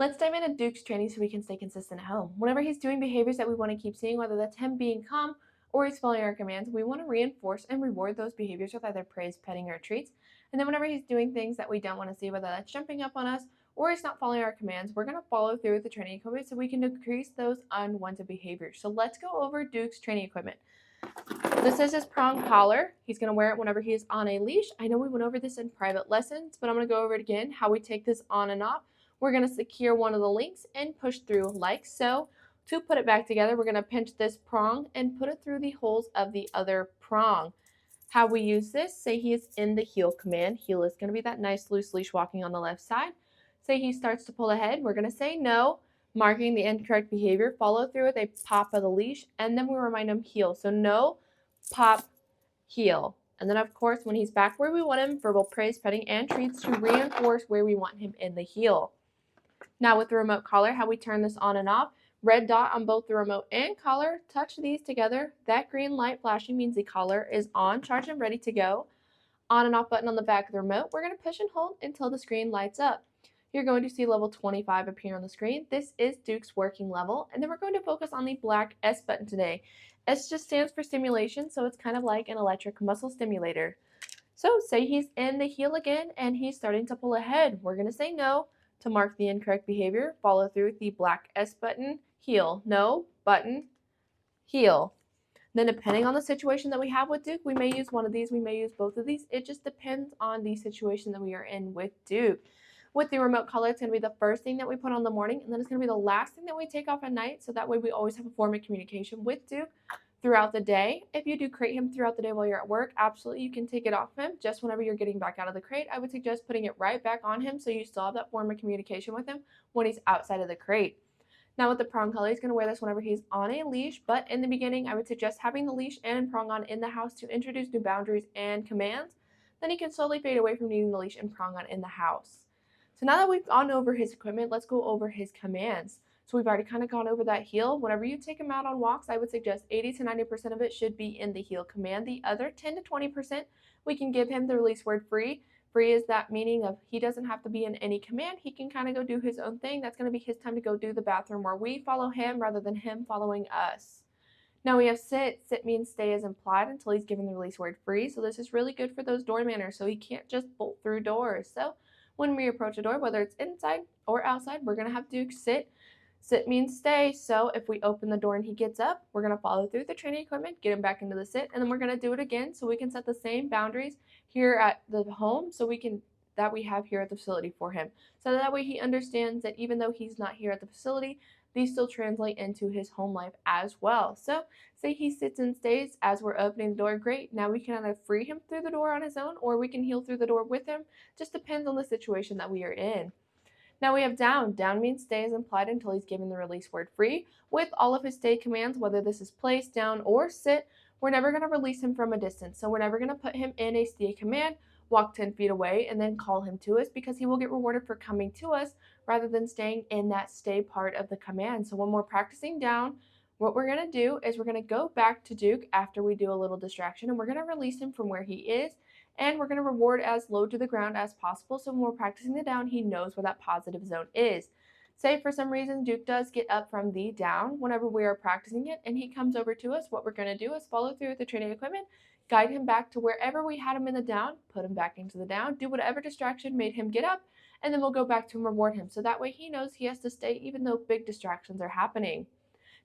Let's dive into Duke's training so we can stay consistent at home. Whenever he's doing behaviors that we want to keep seeing, whether that's him being calm or he's following our commands, we want to reinforce and reward those behaviors with either praise, petting, or treats. And then whenever he's doing things that we don't want to see, whether that's jumping up on us or he's not following our commands, we're going to follow through with the training equipment so we can decrease those unwanted behaviors. So let's go over Duke's training equipment. This is his prong collar. He's going to wear it whenever he is on a leash. I know we went over this in private lessons, but I'm going to go over it again, how we take this on and off. We're going to secure one of the links and push through like so. To put it back together, we're going to pinch this prong and put it through the holes of the other prong. How we use this, say he is in the heel command. Heel is going to be that nice loose leash walking on the left side. Say he starts to pull ahead, we're going to say no, marking the incorrect behavior. Follow through with a pop of the leash, and then we remind him heel. So no, pop, heel. And then, of course, when he's back where we want him, verbal praise, petting, and treats to reinforce where we want him in the heel. Now with the remote collar, how we turn this on and off. Red dot on both the remote and collar. Touch these together. That green light flashing means the collar is on, charged, and ready to go. On and off button on the back of the remote. We're going to push and hold until the screen lights up. You're going to see level 25 appear on the screen. This is Duke's working level. And then we're going to focus on the black S button today. S just stands for stimulation, so it's kind of like an electric muscle stimulator. So say he's in the heel again and he's starting to pull ahead. We're going to say no to mark the incorrect behavior. Follow through with the black S button, heel, no, button, heel. Then depending on the situation that we have with Duke, we may use one of these, we may use both of these. It just depends on the situation that we are in with Duke. With the remote collar, it's going to be the first thing that we put on in the morning, and then it's going to be the last thing that we take off at night, so that way we always have a form of communication with Duke throughout the day. If you do crate him throughout the day while you're at work, absolutely you can take it off him. Just whenever you're getting back out of the crate, I would suggest putting it right back on him so you still have that form of communication with him when he's outside of the crate. Now with the prong collar, he's going to wear this whenever he's on a leash, but in the beginning, I would suggest having the leash and prong on in the house to introduce new boundaries and commands. Then he can slowly fade away from needing the leash and prong on in the house. So now that we've gone over his equipment, let's go over his commands. So we've already kind of gone over that heel. Whenever you take him out on walks, I would suggest 80 to 90% of it should be in the heel command. The other 10 to 20%, we can give him the release word free. Free is that meaning of he doesn't have to be in any command. He can kind of go do his own thing. That's going to be his time to go do the bathroom where we follow him rather than him following us. Now we have sit. Sit means stay as implied until he's given the release word free. So this is really good for those door manners so he can't just bolt through doors. So when we approach a door, whether it's inside or outside, we're going to have Duke sit. Sit means stay, so if we open the door and he gets up, we're going to follow through the training equipment, get him back into the sit, and then we're going to do it again so we can set the same boundaries here at the home so that we have here at the facility for him. So that way he understands that even though he's not here at the facility, these still translate into his home life as well. So say he sits and stays as we're opening the door, great. Now we can either free him through the door on his own or we can heel through the door with him. Just depends on the situation that we are in. Now we have down. Down means stay is implied until he's given the release word free. With all of his stay commands, whether this is place, down, or sit, we're never going to release him from a distance. So we're never going to put him in a stay command, walk 10 feet away, and then call him to us because he will get rewarded for coming to us rather than staying in that stay part of the command. So when we're practicing down, what we're going to do is we're going to go back to Duke after we do a little distraction, and we're going to release him from where he is. And we're going to reward as low to the ground as possible. So when we're practicing the down, he knows where that positive zone is. Say for some reason Duke does get up from the down whenever we are practicing it and he comes over to us, what we're going to do is follow through with the training equipment, guide him back to wherever we had him in the down, put him back into the down, do whatever distraction made him get up, and then we'll go back to and reward him. So that way he knows he has to stay even though big distractions are happening.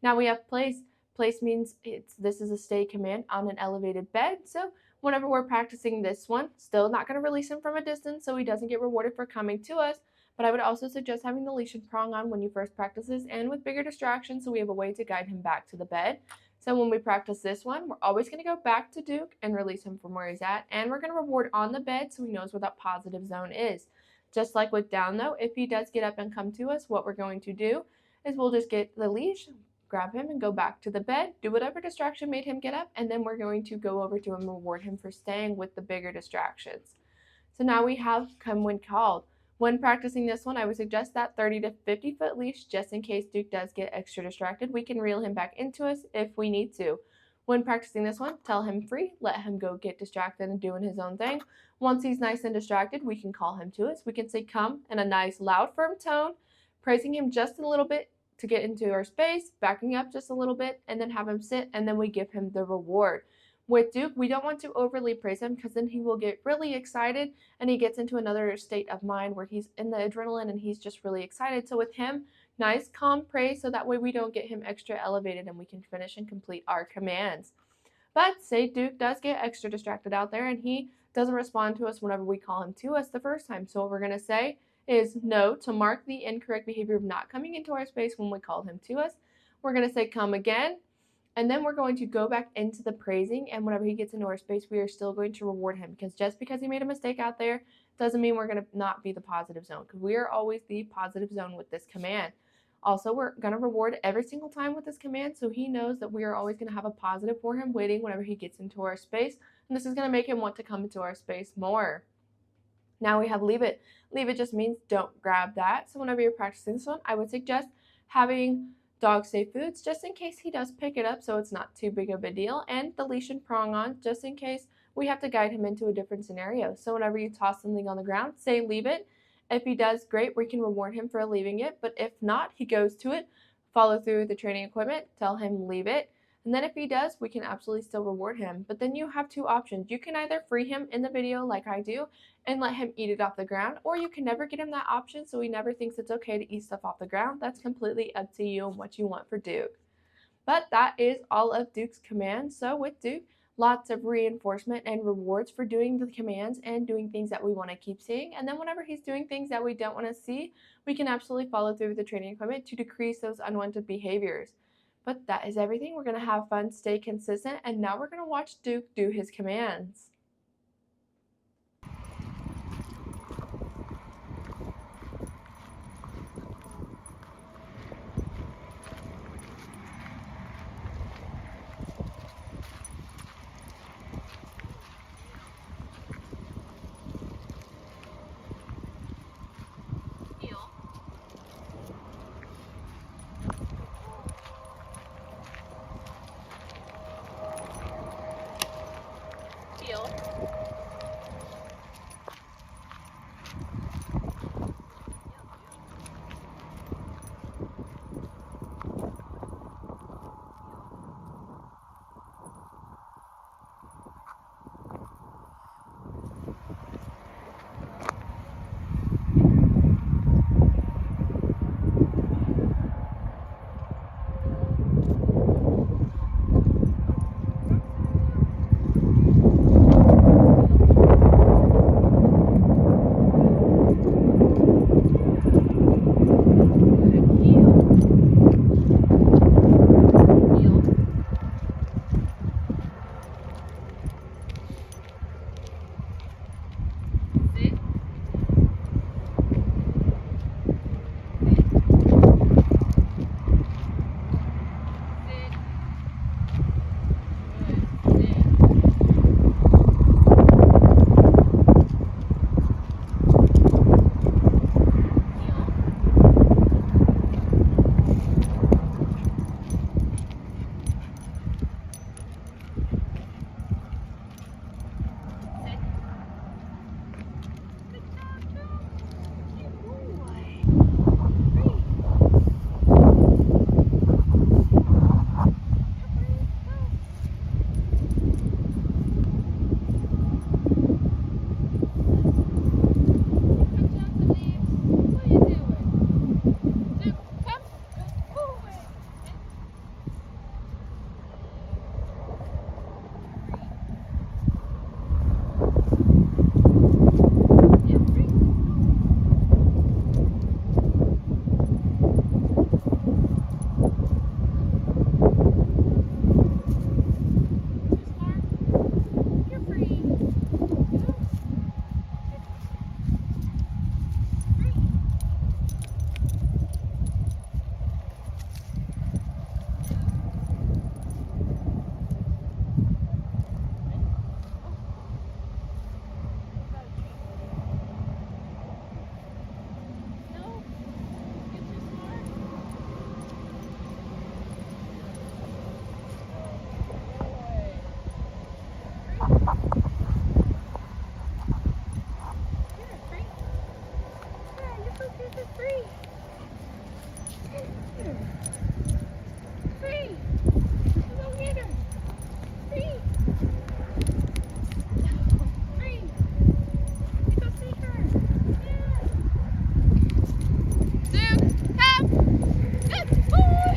Now we have place. Place means this is a stay command on an elevated bed. So whenever we're practicing this one, still not going to release him from a distance so he doesn't get rewarded for coming to us. But I would also suggest having the leash and prong on when you first practice this and with bigger distractions so we have a way to guide him back to the bed. So when we practice this one, we're always going to go back to Duke and release him from where he's at. And we're going to reward on the bed so he knows where that positive zone is. Just like with down though, if he does get up and come to us, what we're going to do is we'll just get the leash, grab him and go back to the bed, do whatever distraction made him get up, and then we're going to go over to him and reward him for staying with the bigger distractions. So now we have come when called. When practicing this one, I would suggest that 30 to 50 foot leash just in case Duke does get extra distracted. We can reel him back into us if we need to. When practicing this one, tell him free, let him go get distracted and doing his own thing. Once he's nice and distracted, we can call him to us. We can say come in a nice loud firm tone, praising him just a little bit to get into our space, backing up just a little bit, and then have him sit, and then we give him the reward. With Duke, we don't want to overly praise him because then he will get really excited and he gets into another state of mind where he's in the adrenaline and he's just really excited. So with him, nice calm praise so that way we don't get him extra elevated and we can finish and complete our commands. But say Duke does get extra distracted out there and he doesn't respond to us whenever we call him to us the first time. So what we're going to say is no to mark the incorrect behavior of not coming into our space when we called him to us. We're going to say come again. And then we're going to go back into the praising, and whenever he gets into our space, we are still going to reward him, because just because he made a mistake out there doesn't mean we're going to not be the positive zone, because we are always the positive zone with this command. Also, we're going to reward every single time with this command, so he knows that we are always going to have a positive for him waiting whenever he gets into our space, and this is going to make him want to come into our space more. Now we have leave it. Leave it just means don't grab that. So whenever you're practicing this one, I would suggest having dog safe foods just in case he does pick it up so it's not too big of a deal, and the leash and prong on just in case we have to guide him into a different scenario. So whenever you toss something on the ground, say leave it. If he does, great, we can reward him for leaving it, but if not, he goes to it, follow through with the training equipment, tell him leave it, and then if he does, we can absolutely still reward him. But then you have two options. You can either free him in the video like I do and let him eat it off the ground, or you can never get him that option so he never thinks it's okay to eat stuff off the ground. That's completely up to you and what you want for Duke. But that is all of Duke's commands. So with Duke, lots of reinforcement and rewards for doing the commands and doing things that we want to keep seeing. And then whenever he's doing things that we don't want to see, we can absolutely follow through with the training equipment to decrease those unwanted behaviors. But that is everything. We're going to have fun, stay consistent, and now we're going to watch Duke do his commands. Free! Go get her! Free! Free! Go see her! Yeah! Duke, come! Good boy!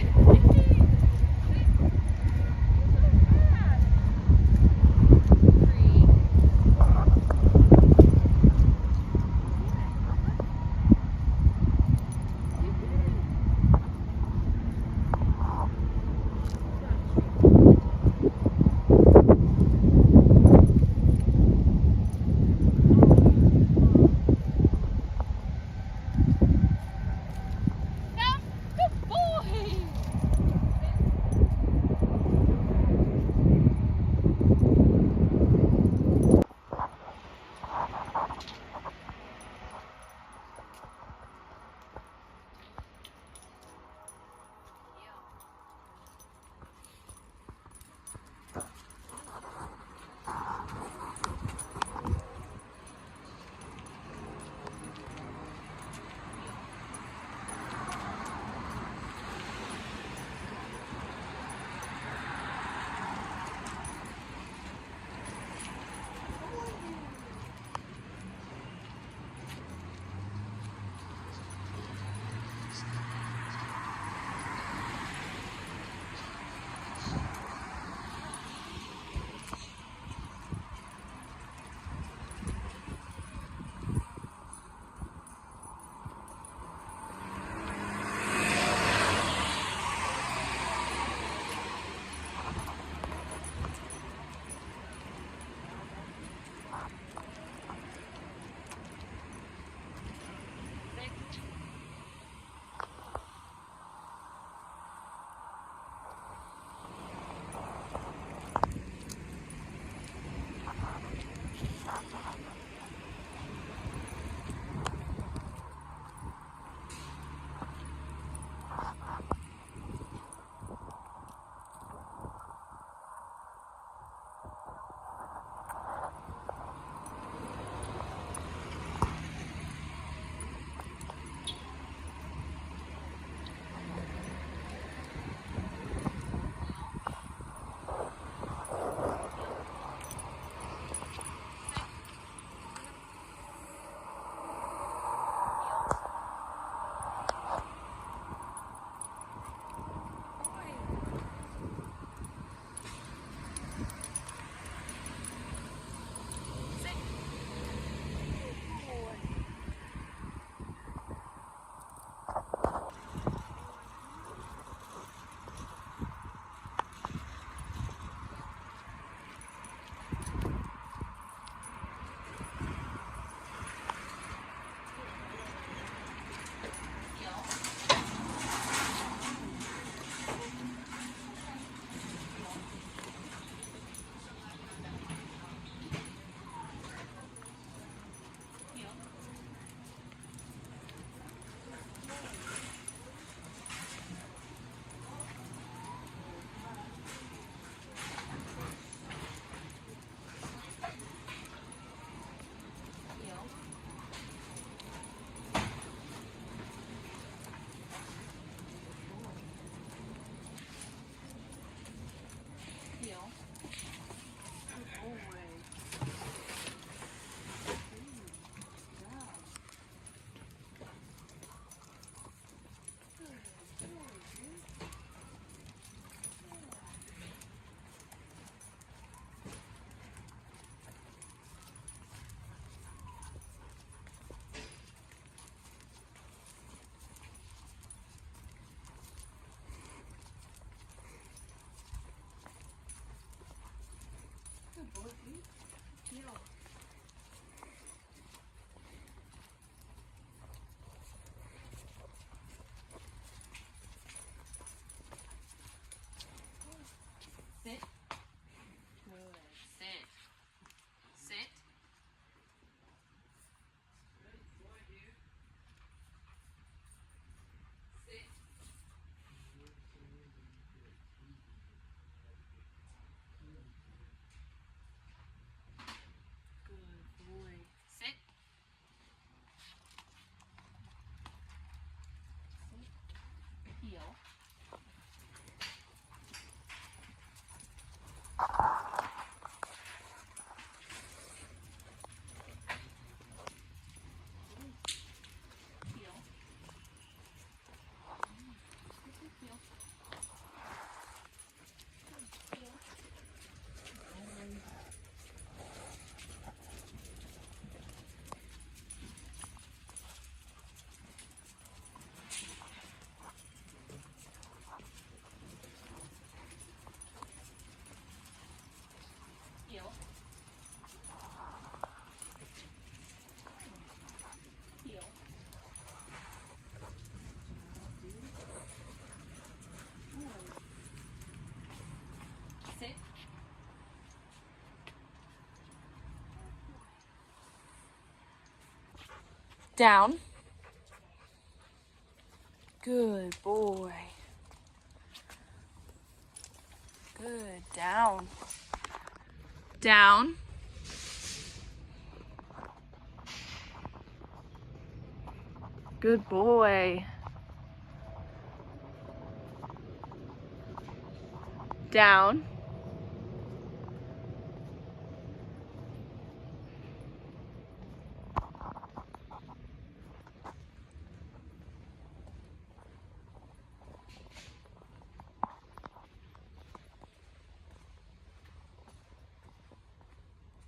Down. Good boy. Good. Down. Down. Good boy. Down.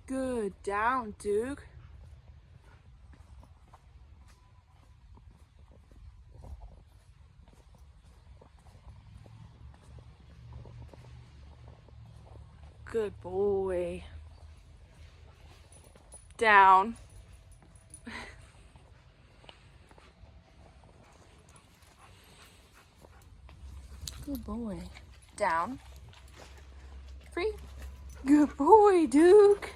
Good. Down, Duke. Good boy. Down. Good boy. Down. Free. Good boy, Duke.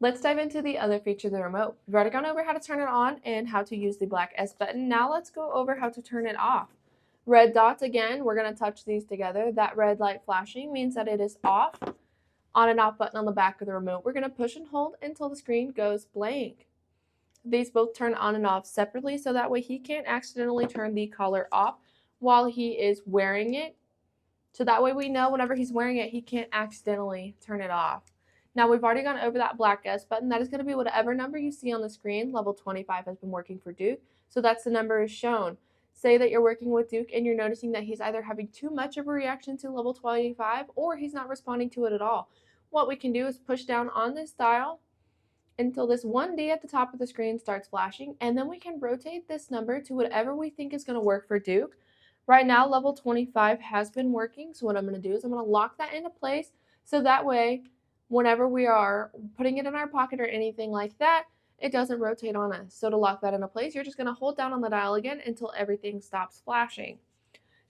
Let's dive into the other feature of the remote. We've already gone over how to turn it on and how to use the black S button. Now let's go over how to turn it off. Red dots, again, we're going to touch these together. That red light flashing means that it is off. On and off button on the back of the remote, we're going to push and hold until the screen goes blank. These both turn on and off separately, so that way he can't accidentally turn the collar off while he is wearing it. So that way we know whenever he's wearing it, he can't accidentally turn it off. Now we've already gone over that black S button. That is going to be whatever number you see on the screen. Level 25 has been working for Duke, so that's the number is shown. Say that you're working with Duke and you're noticing that he's either having too much of a reaction to level 25 or he's not responding to it at all. What we can do is push down on this dial until this 1D at the top of the screen starts flashing, and then we can rotate this number to whatever we think is going to work for Duke. Right now, level 25 has been working, so what I'm going to do is I'm going to lock that into place, so that way, whenever we are putting it in our pocket or anything like that, it doesn't rotate on us. So to lock that into place, you're just going to hold down on the dial again until everything stops flashing.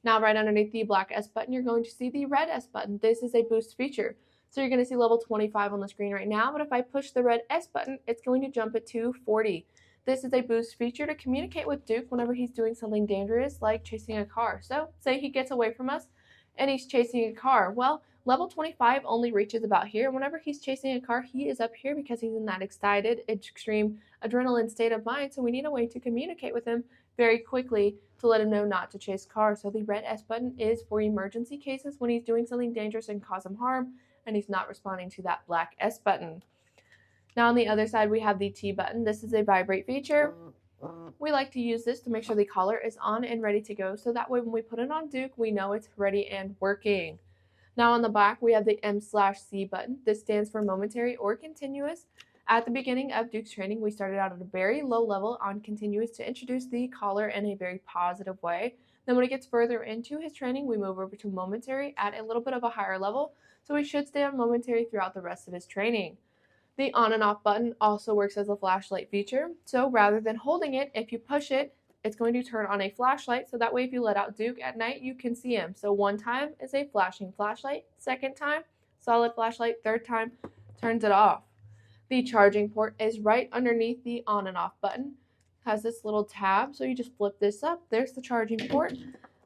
Now, right underneath the black S button, you're going to see the red S button. This is a boost feature. So you're going to see level 25 on the screen right now, but if I push the red S button, it's going to jump it to 40. This is a boost feature to communicate with Duke whenever he's doing something dangerous like chasing a car. So say he gets away from us and he's chasing a car. Well, level 25 only reaches about here. Whenever he's chasing a car, he is up here because he's in that excited, extreme adrenaline state of mind. So we need a way to communicate with him very quickly to let him know not to chase cars. So the red S button is for emergency cases when he's doing something dangerous and cause him harm and he's not responding to that black S button. Now on the other side, we have the T button. This is a vibrate feature. We like to use this to make sure the collar is on and ready to go, so that way when we put it on Duke, we know it's ready and working. Now on the back, we have the M/C button. This stands for momentary or continuous. At the beginning of Duke's training, we started out at a very low level on continuous to introduce the collar in a very positive way. Then when it gets further into his training, we move over to momentary at a little bit of a higher level, so he should stay on momentary throughout the rest of his training. The on and off button also works as a flashlight feature. So rather than holding it, if you push it, it's going to turn on a flashlight. So that way if you let out Duke at night, you can see him. So one time is a flashing flashlight. Second time, solid flashlight. Third time, turns it off. The charging port is right underneath the on and off button. Has this little tab. So you just flip this up. There's the charging port.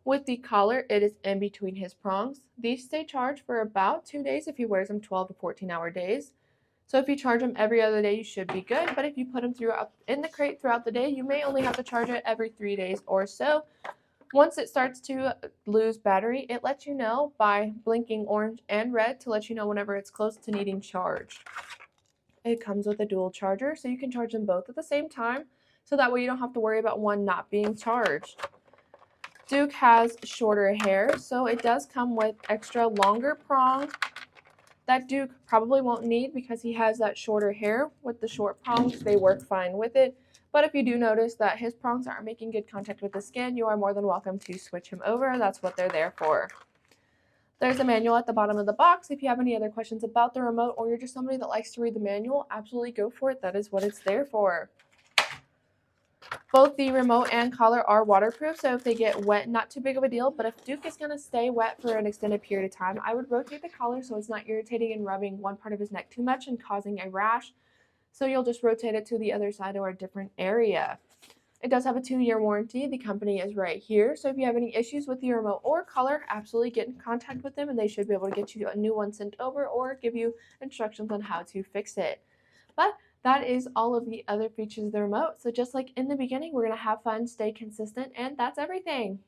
With the collar, it is in between his prongs. These stay charged for about 2 days if he wears them 12 to 14-hour days. So if you charge them every other day, you should be good. But if you put them throughout in the crate throughout the day, you may only have to charge it every 3 days or so. Once it starts to lose battery, it lets you know by blinking orange and red to let you know whenever it's close to needing charged. It comes with a dual charger, so you can charge them both at the same time. So that way you don't have to worry about one not being charged. Duke has shorter hair, so it does come with extra longer prongs that Duke probably won't need because he has that shorter hair. With the short prongs, they work fine with it. But if you do notice that his prongs aren't making good contact with the skin, you are more than welcome to switch him over. That's what they're there for. There's a manual at the bottom of the box. If you have any other questions about the remote or you're just somebody that likes to read the manual, absolutely go for it. That is what it's there for. Both the remote and collar are waterproof, so if they get wet, not too big of a deal. But if Duke is going to stay wet for an extended period of time, I would rotate the collar so it's not irritating and rubbing one part of his neck too much and causing a rash. So you'll just rotate it to the other side or a different area. It does have a 2-year warranty. The company is right here. So if you have any issues with the remote or collar, absolutely get in contact with them and they should be able to get you a new one sent over or give you instructions on how to fix it. But that is all of the other features of the remote. So just like in the beginning, we're going to have fun, stay consistent, and that's everything.